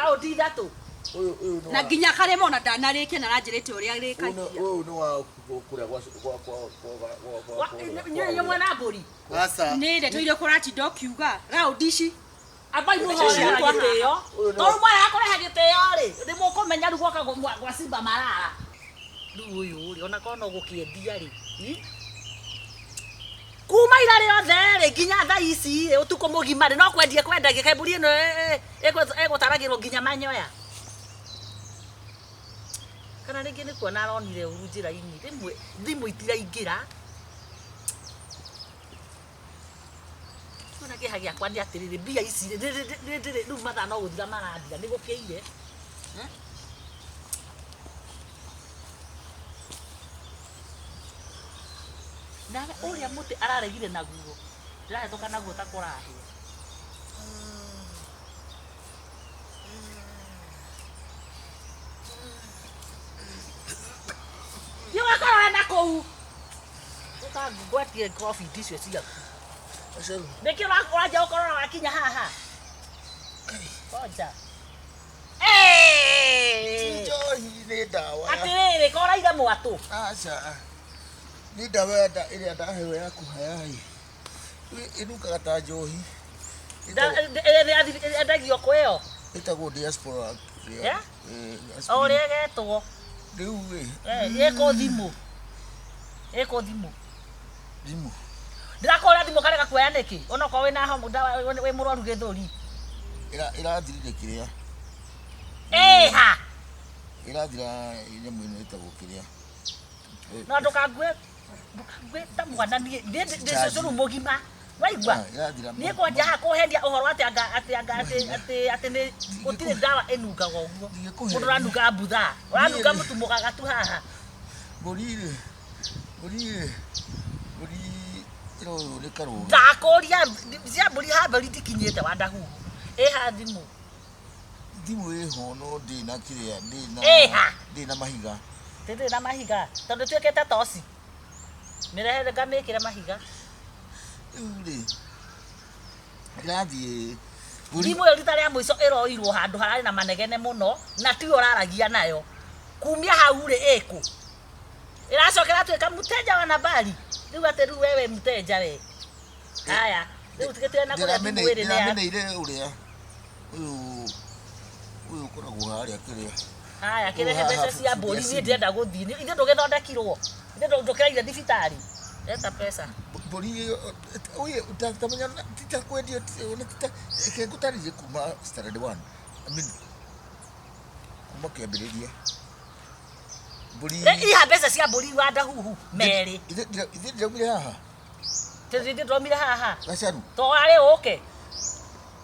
round ithatu na nginya kare mona ndanarike na ranjirite uria rikagia no wa kuria kwa nyo mwana mburi asa ni nde tuire kurati dokiuga round ici abai no hoya giteo to mwana akore giteo ri ni mukumenya rugo kwa Simba Marara ndu uyu ri ona kono gukiendia ri kuma ira riothe ri nginya tha ici ri utuko mugima ri no kwendagia kemburi ino egotaragirwo nginya manyoya kana ringi ni kuona aronire uru njira-ini rimwe thimu itiraingira kuna kihagia kwandi atiriri mbia ici riu mathaa no guthira marathira ni gukiire nawe uria muti araregire naguo ndirahetoka naguo ta kurahia yo akara na kou utangwetie coffee dicio ciaku acaru nikio uraja ukorora wakinya haha oja njohi ni ndawa atiriri koraire mwatu aca ni ndawa iria ndahewe ya kuhayai inukaga ta njohi endagio kwio itagwo diaspora oria getwo riu eko thimu thimu ndirakora thimu karega kuoya niki ona kwa wina homu we murwaru githuri irathirire kiria ha irathira nyamũ ĩno ĩtagwo kĩrĩa no ndũkangue ta mwana niĩ ndicũcũrũ mũgima waigua niĩ kwanja haha kũhendia ũhoro atĩ nĩ gũtirĩ ndawa ĩnungaga ũguo mũndũ ũranunga mbutha ũranunga mũtumũgaga tu haha mbũri ĩro nĩ karũga ndakũria cia mbũri hambari ndikinyĩte Wandahuhu ĩha thimũ ĩho no ndĩna kĩrĩa ndĩna mahiga ndĩrĩ na mahiga tondũ tuĩkĩte toci mĩrehere ngamĩkĩre mahiga rĩu ĩrathiĩ thimũ ĩyo rita rĩa mũico ĩroirwo handũ hararĩ na manegene mũno na tiyo ũraragia nayo kumia hau rĩ ĩkũ ĩracokera tuĩka mũteja wa nambari rĩu atĩ rĩu wewe mũteja we haya rĩu tũgĩtire na kũrĩa thimũ ĩrĩ ndĩrameneire ũrĩa ũyũ ũkoragwo harĩa kĩrĩa haya kĩrehe mbeca cia mbũri niĩ ndĩrenda gũthiĩ ithuĩ ndũgĩthondekirwo ithuĩ ndũkĩraire thibitarĩ eta pesa mbũri ũyũ ũtamenya titakwendio kengũtarĩrie kuma standard 1 kuma kĩambĩrĩria mbũri iha mbeca cia mbũri Wandahuhu merĩ ithuĩ ndĩraumire haha ithuĩ ndĩraumire haha gacaru to arĩ ũke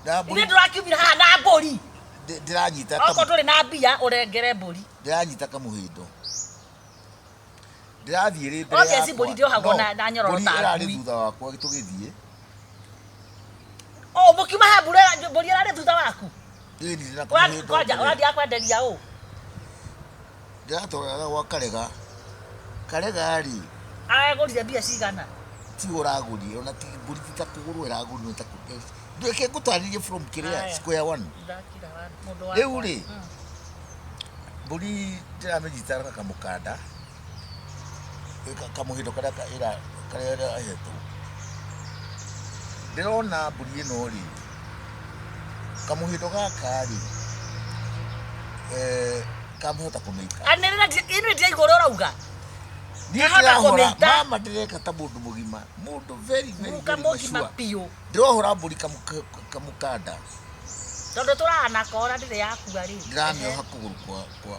ithuĩ ndũrakiumire haha na mbũri ndĩranyita oko ndũrĩ na mbia ũrengere mbũri ndĩranyita kamũhĩndo ndĩrathiĩ rĩ mbere yakwa oke mbũri ndĩohagwo na nyororo ta ngui thutha wakwa tũgĩthiĩ mũkiuma ha mbũri ĩrarĩ thutha waku ũrathiĩ akwenderia ũ ndĩratwaraga gwa karega rĩ aragũrire mbia cigana ti ũragũrire ona ti mbũri ti ta kũgũrwo ĩragũrirwo ta ndũreke ngũtarĩrie from kĩrĩa square 1 rĩu rĩ mbũri ndĩramĩnyitaraga kamũkanda kamũhĩndo karĩa ĩrahetwo ndĩrona mbũri ĩno rĩ kamũhĩndo gaka rĩ kamũhota kũmĩika ĩno ndĩraigua ũrauga mama ndĩreka ta mũndũ mũgima mũndũ very piũ ndĩrohora mbũri kamũkanda tondũ tũrahana kora ndĩrĩ yakua rĩ ndĩramĩoha kũgũrũ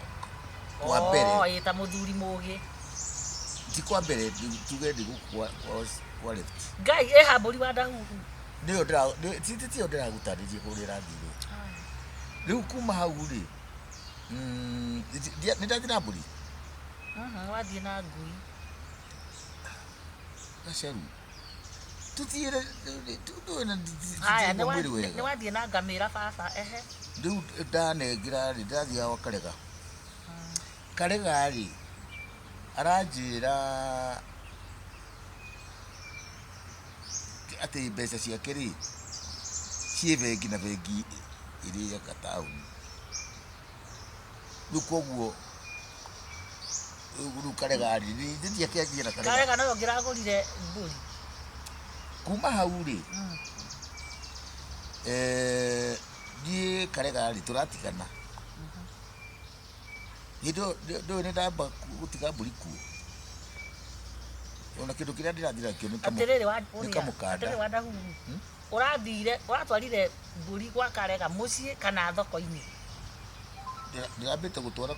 kwa mbere ĩta mũthuri mũgĩ ti kwa mbere tuge ndĩgũ kwa left ngai ĩha mbũri Wandahuhu nĩyo titiyo ndĩragũtarĩrie kũrĩa ĩrathiĩ rĩu kuma hau rĩ nĩndathiĩ na mbũri wathiĩ na ngui gacaru tũthiĩre haya nĩwathiĩ na ngamĩra baba rĩu ndanengera rĩ ndathiaga gwa karega rĩ aranjĩra atĩ mbeca ciake rĩ ciĩ bengi na bengi ĩrĩ ya taũni Gukoguo. Karega ri ndi akiagira karega. Karega no ngiragurire mburi. Kuma hau ri. Die karega ri turatikana. Hido do ne ndamba gutiga mburi ku. Ona kindu kiria ndirathira kio ni kamukanda. Atere Wandahuhu. Urathire uratwarire mburi gwa karega mucii kana thoko-ini. Ndiraambite gutwara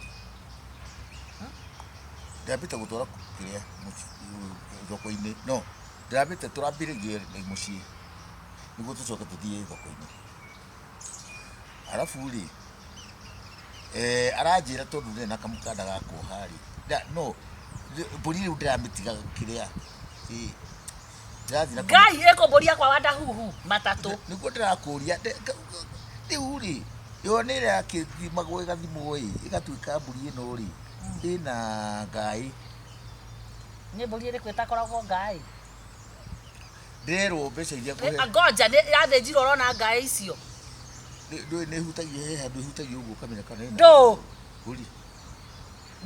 kiria thoko-ini no ndiraambite turambiririe mucii niguo tucoke tuthie thoko-ini arafu ri aranjira tondu ndi na kamukanda gako hari no mburi riu ndiramitiga kiria Ngai eko mburi yakwa Wandahuhu matatu niguo ndirakuria riu ri yonire akithimagwo igathimwo igatuika mburi ino ri ina ngai ni mburi iri kwitakoragwo ngai ndirwo mbeca iria kuhe ngoja ni yathĩnjirwo urona ngai icio nĩ hutagia heha nĩ hutagia ũguo kamenya kana ndo mburi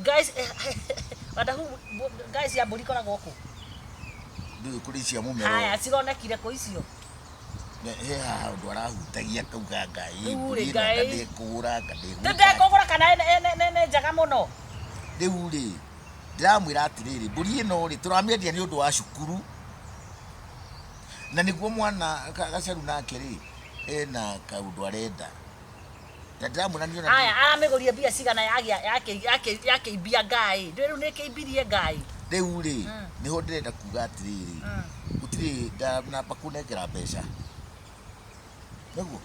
guys Wandahuhu guys ya mburi koragwo ku ndio kuri cia mumero haya cironekire ku icio heha ndo arahutagia kauga ngai mburi ngai kũgũra ndekũgũra kana nĩ njaga mũno rĩu rĩ ndiramwĩra atĩrĩrĩ mburi ĩno rĩ tũramĩendia nĩ ũndũ wa cukuru na nĩguo mwana gacaru nake rĩ ena kaũndũ arenda na ndiramwĩra nĩ ona haya aramĩgũria mbia cigana yakĩimbia ngai rĩu nĩ kĩimbirie ngai rĩu rĩ nĩho ndĩrenda kuga atĩrĩrĩ gũtirĩ ndanamba kũnengera mbeca nĩguo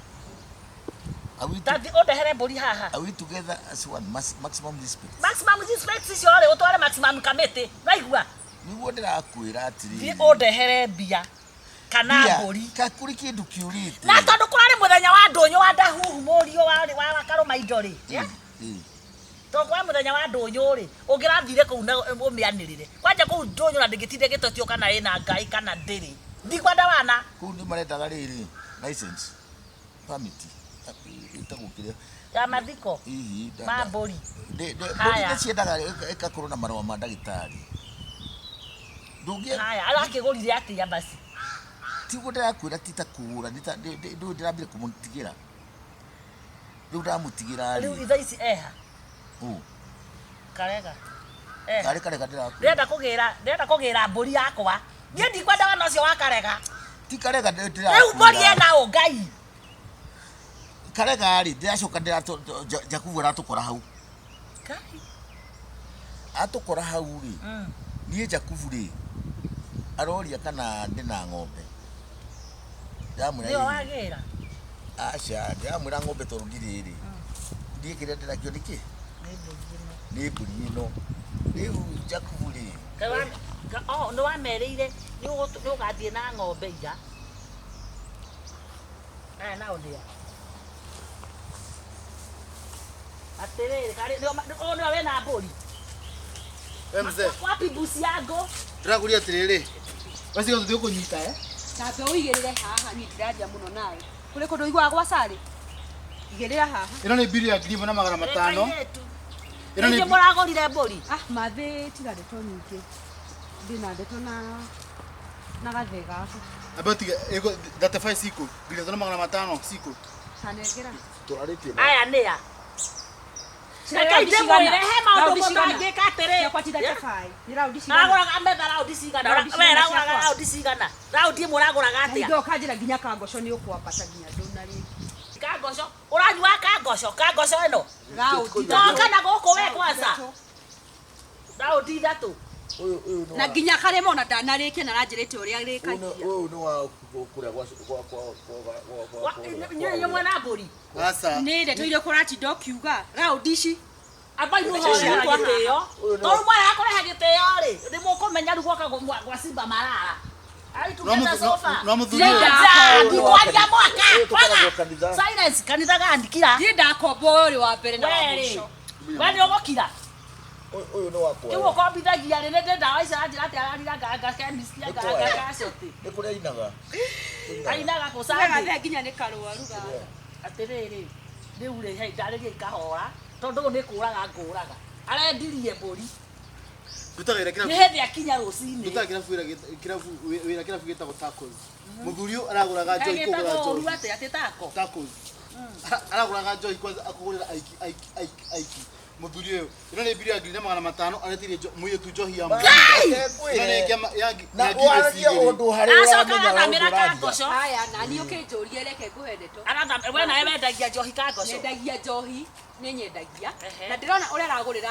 Tati odehere mburi haha. Are we together as one? Maximum respect. Maximum respect is your otware maximum committee. Raigua. Niguo ndirakwira atiri. Thi odehere mbia. Kana mburi. Kakuri kindu kiurite. Na tondu kurari muthenya wa ndunyu Wandahuhu murio wa karoma indori. To kwa muthenya wa ndunyu ri ungirathire ku na umianirire. Kwanja ku ndunyu na ndigitinde gitotio kana ina ngai kana ndiri. Ndikwenda wana. Ku ndi marendaga riri license. Permit. Itagukiria ya mathiko mamburi ndä ciendaga ĩgakorwo na marũa ma ndagĩtarĩ ndũngĩ haya arakĩgũrire atĩa basi tiguo ndĩrakwĩra ti ta kũgũra ndũĩ ndĩrambire kũmũtigĩra rĩu ndamũtigĩra rĩu itha ici eha karega karega ndĩrakwĩra ndĩrenda kũgĩra mbũri yakwa niĩ ndikwenda wana ũcio wa karega ti karega rĩu mbũri ena ũ ngai karega ri ndiracoka Jakubu aratukora hau kai atukora hau ri nie Jakubu ri aroria kana ndina ng'ombe ndamwira ndio wagira aca ndamwira ng'ombe toru ndiriri ndie kire ndirakio niki ni mburi ino riu Jakubu ri no wamereire ni ugathie na ng'ombe ija na ondia aterere kare ndio wena mburi mzee wapi busi yangu turakuria atiriri basi gothuthio kunyita Tabe uigirire haha ni ndiraja muno nawe kuri kundu igwa gwa sari igirira haha ino ni bili ya ngiribu na 500 ino ni muragorire mburi mathe tiga ndeto nyingi ndina ndeto na gathega ako abati ego 35 siku bili ya 500 siku kanegera turaritie aya nia Nakaide mwire hema maundu mangika atiriri kwa tida tafai ni raundi cigana aguraga metha raundi cigana we aguraga raundi cigana raundi muraguraga atia ndo kanjira ginya kangoco ni ukwambata ginya ndunari kangoco uranywa kangoco ino raundi kana guku we kwanza raundi thatu na ginya karemo na ndanarikia na ranjirite uria rikagia uyu ni wa kuria gwa nyo mwana mburi asa ni ndeto ile kurati dokiuga raundi ici abai no hoya gitio toru mwana akoreha gitio ri ndi mukumenya rugoka gwa simba marara ai tugenda sofa no muthurio ndikwaria mwaka silence kanitha gandikira ndi ndakombo uri wa mbere na mwisho wani ogokira uyu ni wakwa kiwo kombithagia ri ndi ndawa icio anjira ati ararira ganga chemist ya ganga cote ni kuria inaga ainaga kusanga nginya ni karwaru ga atiriri riu ri hei ndaririe ikahora tondu ni kuraga nguraga arendirie mburi Gutagira kirabu. ni hindi akinya rucini Gutagira kirabu gitagwo Tacos. Muthurio araguraga njoi kugura njoi. ati tako Tacos. Araguraga njoi kwanza akugurira aiki. Muthurio ino ni biria ngiri na 500 aretirie muyo tu njohi ya mwana. Ino ni ngema yangi na waria undu hari acoka athamira kangoco haya nani ukinjurie reke nguhe ndeto we nawe wendagia njohi kangoco nyendagia njohi ni nyendagia na ndirona uria aragurira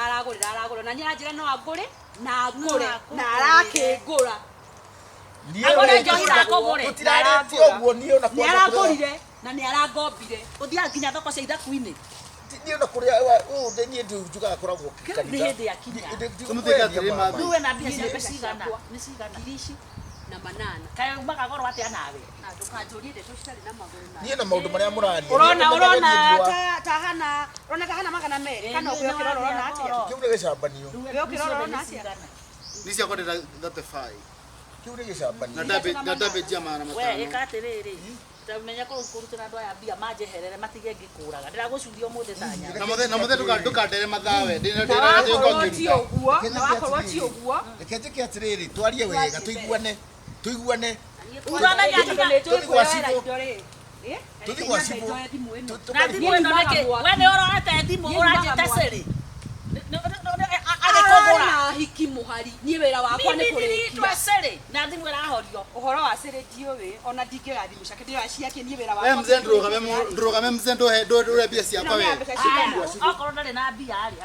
na nyira njira no agure na ngure na arakingura agure njohi rakugure utirareti oguo ni ona ni aragurire na ni aragombire uthia nginya thoko cia ithaku-ini ni ona kuria u ndenye ndu njuga koragwo ni hindi akinya Tuwe na mbia cia cigana ni cigana kirici na manana kae magagorwo atia nawe na ndukanjurie ndeto citari na maguru na ni na maundu maria muraria urona tahana magana meri kana ukirora urona atia kiure gicambanio ukirora urona atia Nisi akwenda 35. kiure gicambanio Na dabe jama na matano. we ikatiriri tamenya kurutira andu aya mbia manjeherere matige ngikuraga ndiragucuria umuthi tanya Na muthe ndukandere mathawe. Ndina wakorwo ti uguo reke njike atiriri twarie wega tuiguane uramenya tuthi gwa cibu na thimu ino niki we ni urorete thimu uranjite ciri agikugura na hiki muhari ni wira wakwa ni kurikia ciri na thimu irahorio uhoro wa ciri ndiuwi ona ndingigathi mucake ndio aciake ni wira we wakwa mzee ndurugame mzee ndo mbia ciakwa we. okorwo ndari na mbia ari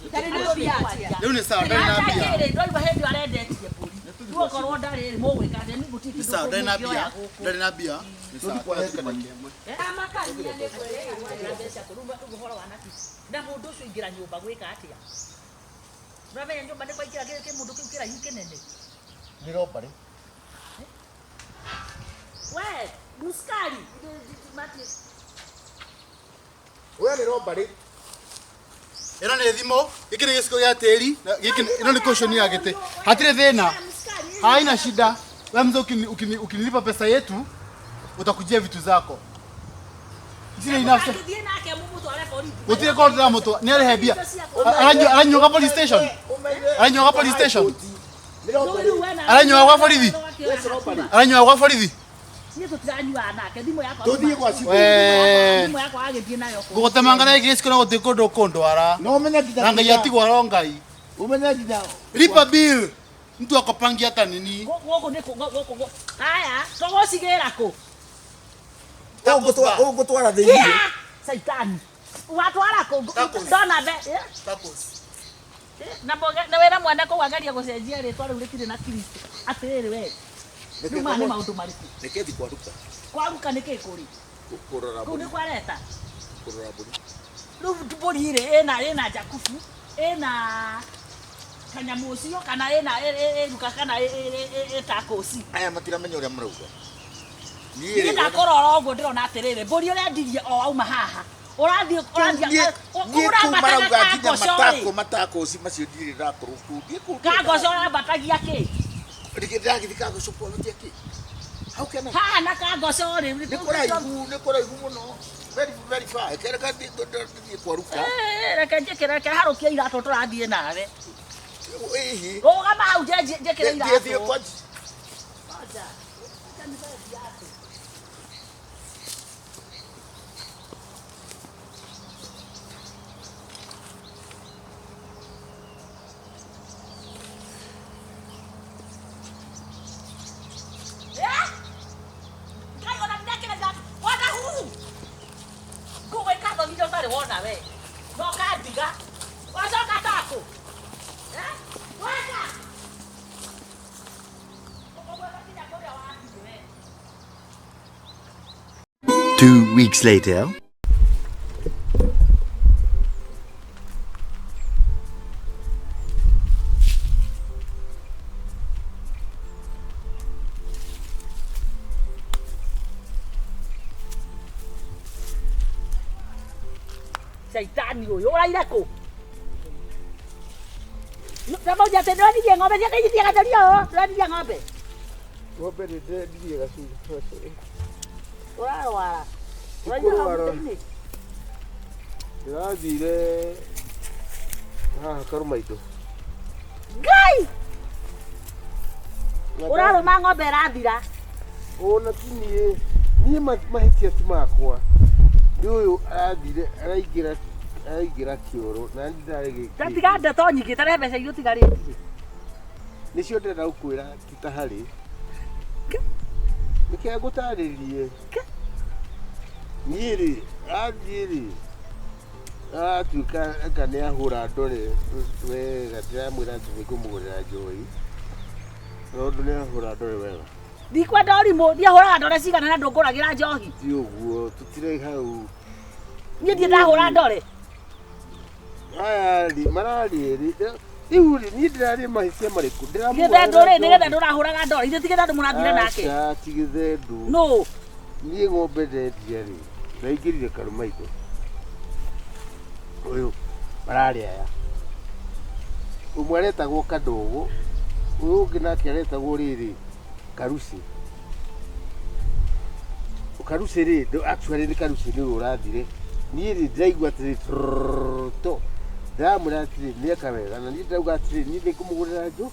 Ndari na mbia atia. Riu ni sawa ndari na mbia. ndoigua hindi arendetie mburi guokorwo ndari mugwika ni butiki Ni sawa ndari na mbia. Ndari na mbia. Ni sawa kwa amakania ni kwere na mundu ucio ingira nyumba gwika atia uramenya nyumba ni kwaingira kimundu kiu kiraihu kinene ni robari we muskari we ni robari ino ni thimo giki ni giciko gia tiri ino ni cushion ya gite hatire thina haina shida wewe mzee ukinilipa pesa yetu utakujia vitu zako zile inafsi utire kwa ndira moto ni ale hebia aranyoka police station aranyoka police station aranyoka police aranyoka police tuthie gwa cibu gugutemangana giciko na gutikondo kondwara no menya na ngai atigwa rongai umenya nginya lipa bill mtu akopangia hata nini haya togocigira ku ugutwara thiini saitani watwara ku ndona mbe Tacos na wera mwana ko wangaria gucenjia ritwa riu rikiri na Kristo atiriri we numa ni maundu mariku reke thi kwaruka kwaruka niki kuri kurora ku ni kwareta kurora buri riu mburi iri ina jakufu ina kanyamu ucio kana ina ruka kana takosi aya matiramenya uria marauga ni ndakorora uguo ndirona atiriri mburi urendirie o auma haha urathie matakosi macio ndiri rakorwo ku kangoco urambatagia ki ndigithi kangoco polotia ki how can haha na kangoco ri ni kuraihu muno very far kereka ndi kwaruka reke njikire ke harukia iratu turathie nawe ehe rugama hau njikire iratu kwaji Wandahuhu kuweka ndo video tare wona we no kadiga wasoka tako weka 2 weeks later. Saitani huyo uraira ku Namoja tena ni ng'ombe zake hizi akatalio ndio ng'ombe ng'ombe ndiye gacunga wala wala unajua ndirathire haha Karumaido. Ngai! Uraruma ng'ombe irathira. Ona tinie nie mahitia ti makwa. Ndi uyu arathire araingira kioro na ndare giki. Tatiga ndeto nyingĩ tare mbeca iria utigarĩtie. Nicio ndenda gukwira titahari. Nike ngutarĩrie. Niĩ athiri atuĩka nĩ ahũra ndore wega ndiramwĩra atĩ nĩngũmũgũrĩra njohi tondũ nĩ ahũra ndore wega. Ndikwenda ũrimũ ndiahũraga ndore cigana na ndũngũragĩra njohi. Ti ũguo tũtirĩ hau. Niĩ ndirĩ ndahũra ndore. Aya mararĩrĩ rĩu niĩ ndĩrarĩ mahĩtia marĩkũ gĩthendũ rĩ nĩgetha ndũrahũraga ndore ithe ti gĩthendũ mũrathire nake. Aca ti gĩthendũ. No niĩ ng'ombe ndendia rĩ ndaingĩrire Karumaido ũyũ mararĩ aya ũmwe aretagwo Kandogo ũyũ ũngĩ nake aretagwo rĩrĩ Karuci. Karuci rĩ actually nĩ Karuci nĩ ũrathire niĩ rĩ ndĩraigua atĩrĩ to ndamwĩra atĩrĩ nĩeka wega na niĩ ndauga atĩrĩ niĩ nĩngũmũgũrĩra njohi.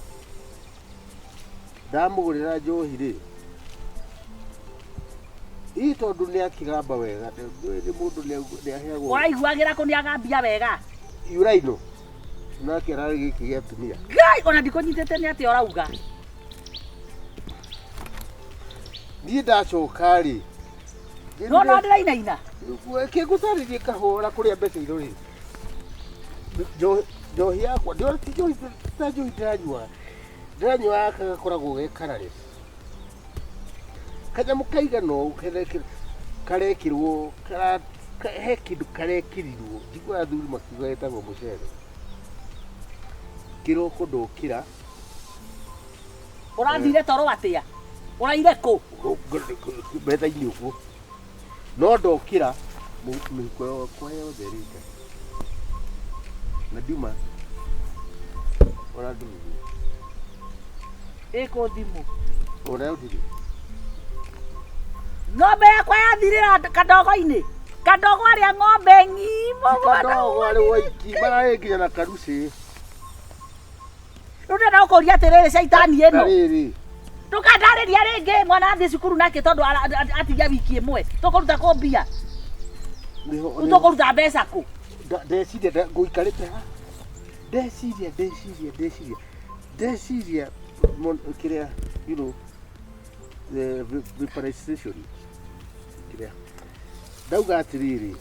Ndamũgũrĩra njohi rĩ ii tondũ nĩ akĩgamba wega nĩ mũndũ nĩ aheagwo. ũraiguagĩra kũ nĩ agambia wega. Yuraino nake ararĩ gĩkĩ gĩa atumia. Ngai ona ndikũnyitĩte nĩ atĩ ũrauga. Niĩ ndacoka rĩ no ndĩrainaina kĩngũtarĩrie kahora kũrĩa mbeca iro rĩ njohi yakwa ti njohi ta njohi ndĩranyua gakoragwo ge karare kanyamũ kaigana ũũ karekĩrwo he kĩndũ karekĩrirwo njiguaga athuri makiuga getagwo mũcere kĩroko ndokĩra. ũrathire toro atĩa ũraire kũ metha-inĩ ũguo no ndokĩra mĩhuko yakwa yothe rĩka na ndiuma ũrandũmithia ĩkũ thimũ ũraũthire ng'ombe yakwa yathirĩra Kandogo-inĩ. Kandogo arĩa ng'ombe ng'imo. Kandogo arĩ woiki mararĩ nginya na Karuci. Rĩu ndĩrenda gũkũria atĩrĩrĩ caitani ĩno. Rĩrĩ ndũkandarĩria rĩngĩ mwana athiĩ cukuru nake tondũ atigia wiki ĩmwe tũkũruta kũ mbia tũkũruta mbeca kũ. Ndeciria ngũikarĩte ha ndeciria kĩrĩa you know the preparation kĩrĩa ndauga atĩrĩrĩ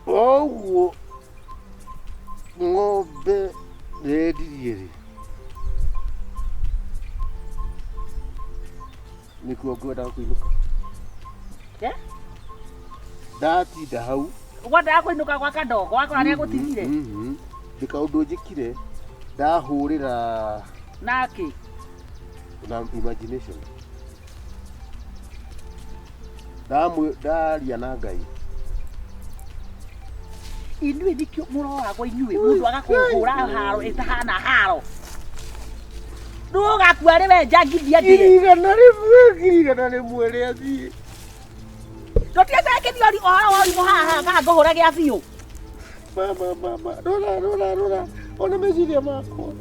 ũguo ng'ombe ndendirie rĩ nĩkuo ngwendaga kũinũka. Ndatinda hau ngwendaga kũinũka gwa Kandogo wakora nĩ agũtigire. ndĩkaũndũ njĩkire ndahũrĩra nake na imagination ndaria na Ngai. Inyuĩ nĩkĩo mũroragwo inyuĩ mũndũ agakũhũra haro ĩtahana haro ndũgakua rĩ we njangithia ndĩ igana rĩmwe rĩa thiĩ tũtiecekithio ũhoro wa ũrimũ haha kana ngũhũre gĩa biũ. Mama rora ona meciria makwa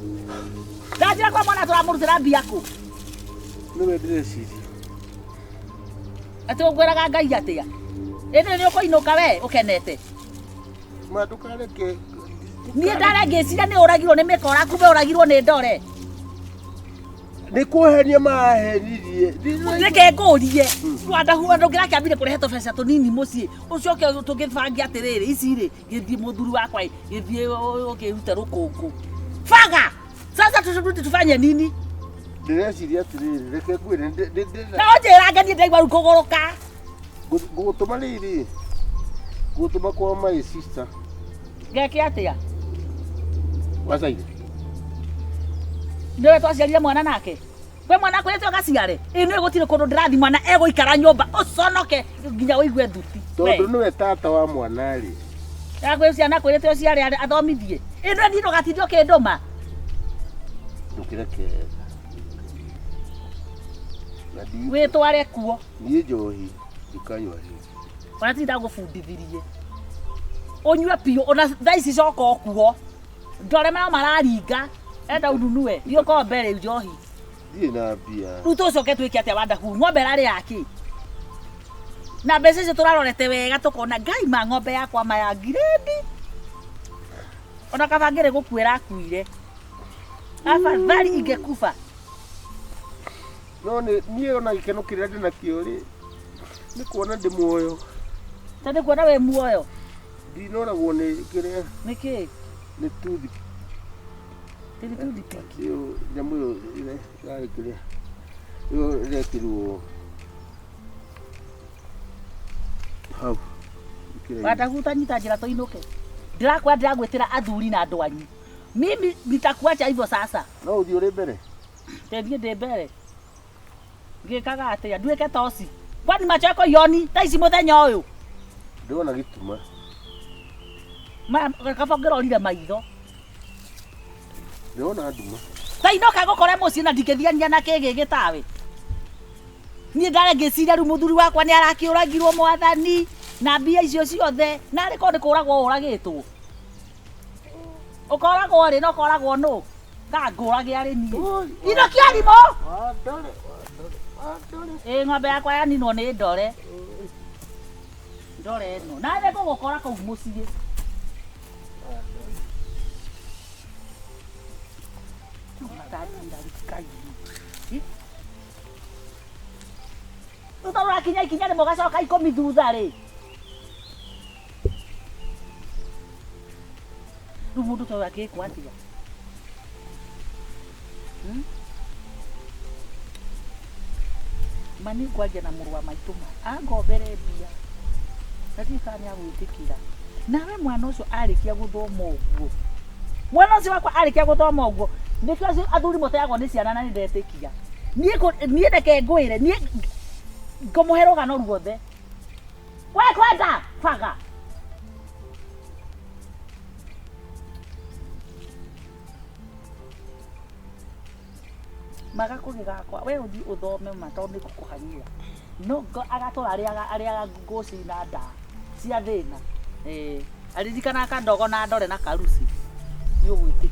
ndanjĩra kwa mwana tũramũrutĩra mbia kũ. nĩwe ndĩreciria atĩ ũkwĩraga Ngai atĩa ĩndĩ nĩ ũkũinũka we ũkenete. Ndũkareke niĩ ndare ngĩciria nĩ ũragirwo nĩ mĩkora kumbe ũragirwo nĩ ndore. nĩ kũhenia mahenirie reke ngũrie Wandahuhu ndũngĩrakĩambire kũrehe tũbeca tũnini mũciĩ ũcoke tũgĩbange atĩrĩrĩ ici rĩ gĩthiĩ mũthuri wakwa gĩthiĩ ũkĩrute rũkũngũ banga sasa tufanye nini. Ndĩreciria atĩrĩrĩ reke ngwĩre na ũnjĩra ngenie ndaigua rĩu kũgũrũka ngũgũtũma rĩrĩ ngũgũtũma kwa my sister. Ngeke atĩa wacaire nĩwe twaciarire mwana nake we mwana kwĩrĩte ũgaciare nĩ gũtirĩ kũndũ ndĩrathi mwana egũikara nyũmba ũconoke nginya ũigue thuti tondũ nĩwe tata wa mwana rĩ yakwĩ ciana kwĩrĩte ũciare athomithie ĩno ndino gatithio kĩndũma ndũkĩreke wĩtware kuo niĩ njohi ndikanyua hiũ Ona ti ndagũbundithirie. Ũnyue piũ ona thaa ici coka okuo. Ndore mara mararinga. Enda ununue. Ndio ko mbere njohi. Ndiĩ na mbia. Rĩu tũcoke twĩke atĩa Wandahuhu? Ng'ombe ĩrarĩ yake. Na mbeca icio tũrarorete wega tũkona Ngai ma ng'ombe yakwa maya ngirĩndi. Ona kabangĩre gũkuĩra akuire. Afadhali ingekufa. No niĩ ona gĩkeno kĩrĩa ndĩ nakĩo rĩ nĩ kuona ndĩ muoyo. Tandĩ kuona we muoyo. Ndinoragwo nĩ kĩrĩa. Nĩkĩ? Nĩ tuthi. Tuthi piki. Yo nyamũ ĩyo yarĩ kĩrĩa. Yo rekĩrwo. Hau. Wandahuhu tanyita njĩra tũinũke. Ndĩrakwa ndĩragwĩtĩra athuri na andũ anyu. Mimi nitakuacha hivyo sasa. No ũthiĩ ũrĩ mbere. Tendie ndĩ mbere. Ngĩkaga atĩa nduĩke toci. Kwani macho yako yoni thaa ici mũthenya ũyũ. Ndĩrona gĩtuma. Kaba ngĩrorire maitho. Ndĩrona nduma. Thaa inoka gũkora mũciĩ na ndingĩthiania na kĩgĩ tawe. Niĩ ndarĩ ngĩciria rĩu mũthuri wakwa nĩ arakĩũragirwo mwathani na mbia icio ciothe na rĩko nĩ kũragwo ũragĩtwo. Ũkoragwo rĩ no koragwo nũ? Ngangũrage arĩ niĩ. Ino kĩarimo. Ng'ombe yakwa yaninwo nĩ ndore. Ndore ĩno. Na nĩ ngũgũkora kũu mũciĩ. Ũtarora kinya nĩ mũgacoka 10 thutha rĩ. Rĩu mũndũ ta ũyũ akĩĩkwo atĩa? Mani kwanja na mũrũ wa maitũ ma. Angombere mbia. Nati kana nĩ agwĩtĩkĩra. Nawe mwana ũcio arĩkia gũthoma ũguo. Mwana ũcio wakwa arĩkia gũthoma ũguo. Nĩkĩo athuri mũteagwo nĩ ciana na nĩ ndetĩkia. Niĩ ndeke ngwĩre, niĩ ngũmũhe rũgano ruothe. We kwenda baga. Maga kũgĩgakwa we ũthiĩ ũthome ma tondũ nĩ gũkũhanyia. No agatũra arĩa ngũcina nda cia thĩna. Aririkana kandogo na ndore na karuci. Nĩ ũgwĩtĩkia.